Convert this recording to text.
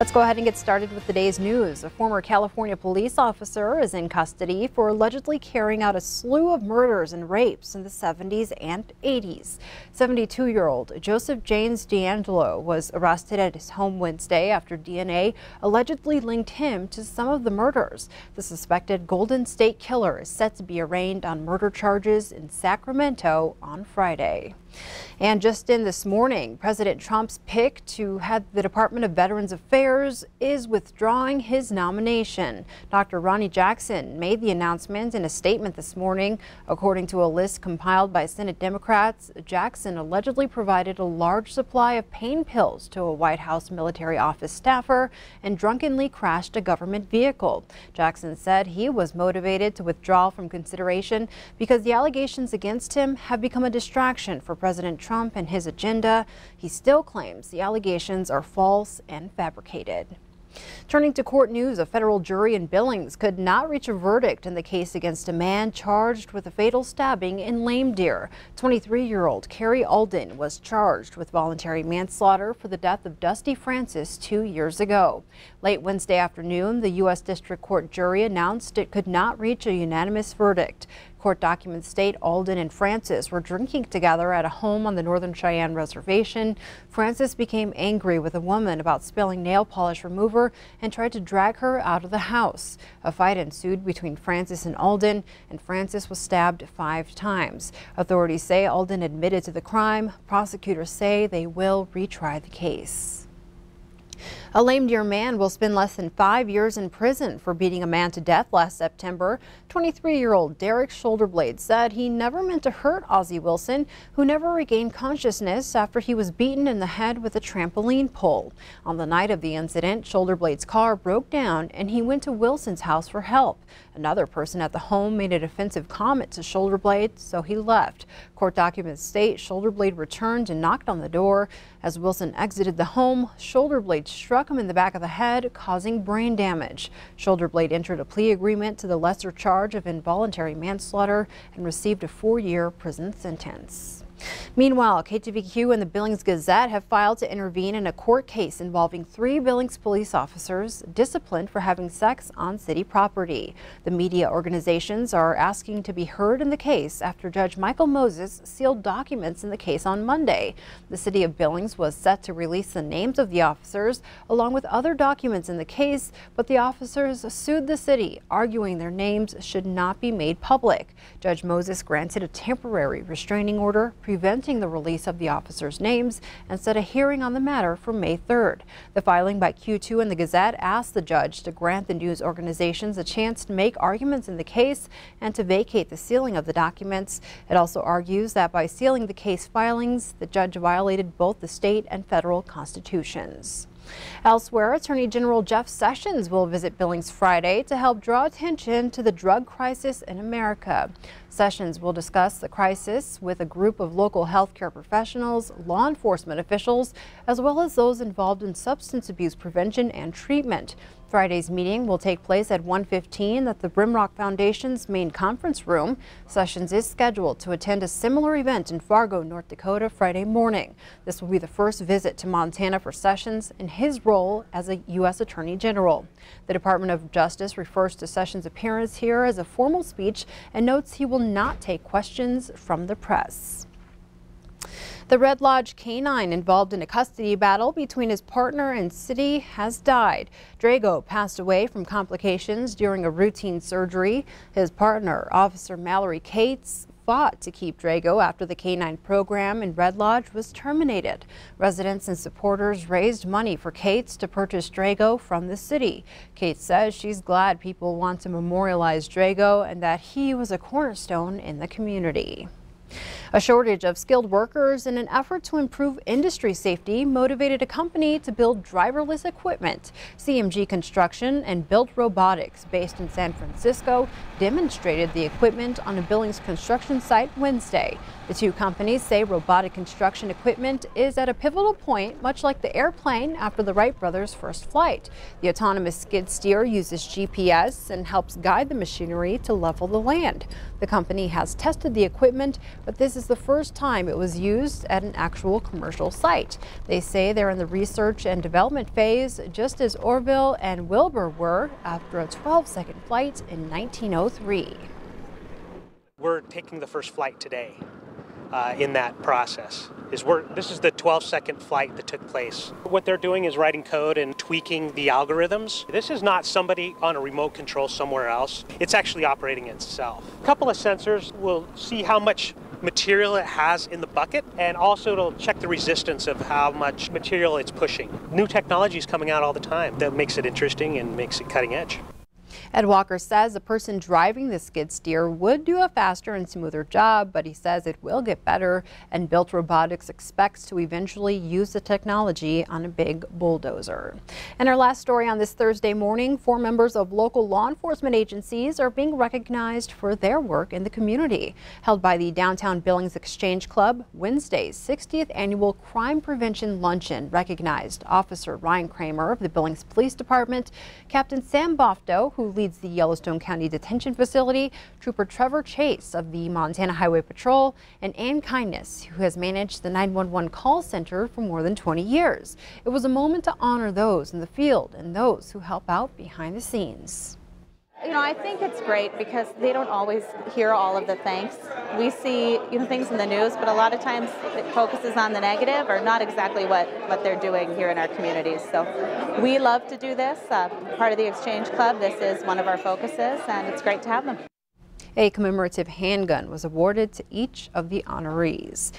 Let's go ahead and get started with the day's news. A former California police officer is in custody for allegedly carrying out a slew of murders and rapes in the 70s and 80s. 72-year-old Joseph James D'Angelo was arrested at his home Wednesday after DNA allegedly linked him to some of the murders. The suspected Golden State Killer is set to be arraigned on murder charges in Sacramento on Friday. And just in this morning, President Trump's pick to head the Department of Veterans Affairs is withdrawing his nomination. Dr. Ronnie Jackson made the announcement in a statement this morning. According to a list compiled by Senate Democrats, Jackson allegedly provided a large supply of pain pills to a White House military office staffer and drunkenly crashed a government vehicle. Jackson said he was motivated to withdraw from consideration because the allegations against him have become a distraction for President Trump and his agenda. He still claims the allegations are false and fabricated. Turning to court news, a federal jury in Billings could not reach a verdict in the case against a man charged with a fatal stabbing in Lame Deer. 23-year-old Carrie Alden was charged with voluntary manslaughter for the death of Dusty Francis 2 years ago. Late Wednesday afternoon, the U.S. District Court jury announced it could not reach a unanimous verdict. Court documents state Alden and Francis were drinking together at a home on the Northern Cheyenne Reservation. Francis became angry with a woman about spilling nail polish remover and tried to drag her out of the house. A fight ensued between Francis and Alden, and Francis was stabbed 5 times. Authorities say Alden admitted to the crime. Prosecutors say they will retry the case. A Lame Deer man will spend less than 5 years in prison for beating a man to death last September. 23-year-old Derek Shoulderblade said he never meant to hurt Ozzie Wilson, who never regained consciousness after he was beaten in the head with a trampoline pole. On the night of the incident, Shoulderblade's car broke down and he went to Wilson's house for help. Another person at the home made a defensive comment to Shoulderblade, so he left. Court documents state Shoulderblade returned and knocked on the door. As Wilson exited the home, Shoulderblade struck him in the back of the head, causing brain damage. Shoulderblade entered a plea agreement to the lesser charge of involuntary manslaughter and received a 4-year prison sentence. Meanwhile, KTVQ and the Billings Gazette have filed to intervene in a court case involving 3 Billings police officers disciplined for having sex on city property. The media organizations are asking to be heard in the case after Judge Michael Moses sealed documents in the case on Monday. The city of Billings was set to release the names of the officers along with other documents in the case, but the officers sued the city, arguing their names should not be made public. Judge Moses granted a temporary restraining order preventing the release of the officers' names and set a hearing on the matter for May 3rd. The filing by Q2 and the Gazette asked the judge to grant the news organizations a chance to make arguments in the case and to vacate the sealing of the documents. It also argues that by sealing the case filings, the judge violated both the state and federal constitutions. Elsewhere, Attorney General Jeff Sessions will visit Billings Friday to help draw attention to the drug crisis in America. Sessions will discuss the crisis with a group of local healthcare professionals, law enforcement officials, as well as those involved in substance abuse prevention and treatment. Friday's meeting will take place at 1:15 at the Brimrock Foundation's main conference room. Sessions is scheduled to attend a similar event in Fargo, North Dakota Friday morning. This will be the first visit to Montana for Sessions in his role as a U.S. Attorney General. The Department of Justice refers to Sessions' appearance here as a formal speech and notes he will not take questions from the press. The Red Lodge canine involved in a custody battle between his partner and city has died. Drago passed away from complications during a routine surgery. His partner, Officer Mallory Cates, fought to keep Drago after the canine program in Red Lodge was terminated. Residents and supporters raised money for Cates to purchase Drago from the city. Cates says she's glad people want to memorialize Drago and that he was a cornerstone in the community. A shortage of skilled workers in an effort to improve industry safety motivated a company to build driverless equipment. CMG Construction and Built Robotics, based in San Francisco, demonstrated the equipment on a Billings construction site Wednesday. The two companies say robotic construction equipment is at a pivotal point, much like the airplane after the Wright brothers' first flight. The autonomous skid steer uses GPS and helps guide the machinery to level the land. The company has tested the equipment but this is the first time it was used at an actual commercial site. They say they're in the research and development phase, just as Orville and Wilbur were after a 12-second flight in 1903. We're taking the first flight today. In that process this is the 12-second flight that took place. What they're doing is writing code and tweaking the algorithms. This is not somebody on a remote control somewhere else. It's actually operating itself. A couple of sensors will see how much material it has in the bucket, and also it'll check the resistance of how much material it's pushing. New technology is coming out all the time that makes it interesting and makes it cutting edge. Ed Walker says the person driving the skid steer would do a faster and smoother job, but he says it will get better, and Built Robotics expects to eventually use the technology on a big bulldozer. And our last story on this Thursday morning, 4 members of local law enforcement agencies are being recognized for their work in the community. Held by the Downtown Billings Exchange Club, Wednesday's 60th annual Crime Prevention Luncheon recognized Officer Ryan Kramer of the Billings Police Department, Captain Sam Bofto, who leads the Yellowstone County Detention Facility, Trooper Trevor Chase of the Montana Highway Patrol, and Ann Kindness, who has managed the 911 call center for more than 20 years. It was a moment to honor those in the field and those who help out behind the scenes. You know, I think it's great because they don't always hear all of the thanks. We see, things in the news, but a lot of times it focuses on the negative or not exactly what they're doing here in our communities. So we love to do this. Part of the Exchange Club, this is one of our focuses, and it's great to have them. A commemorative handgun was awarded to each of the honorees.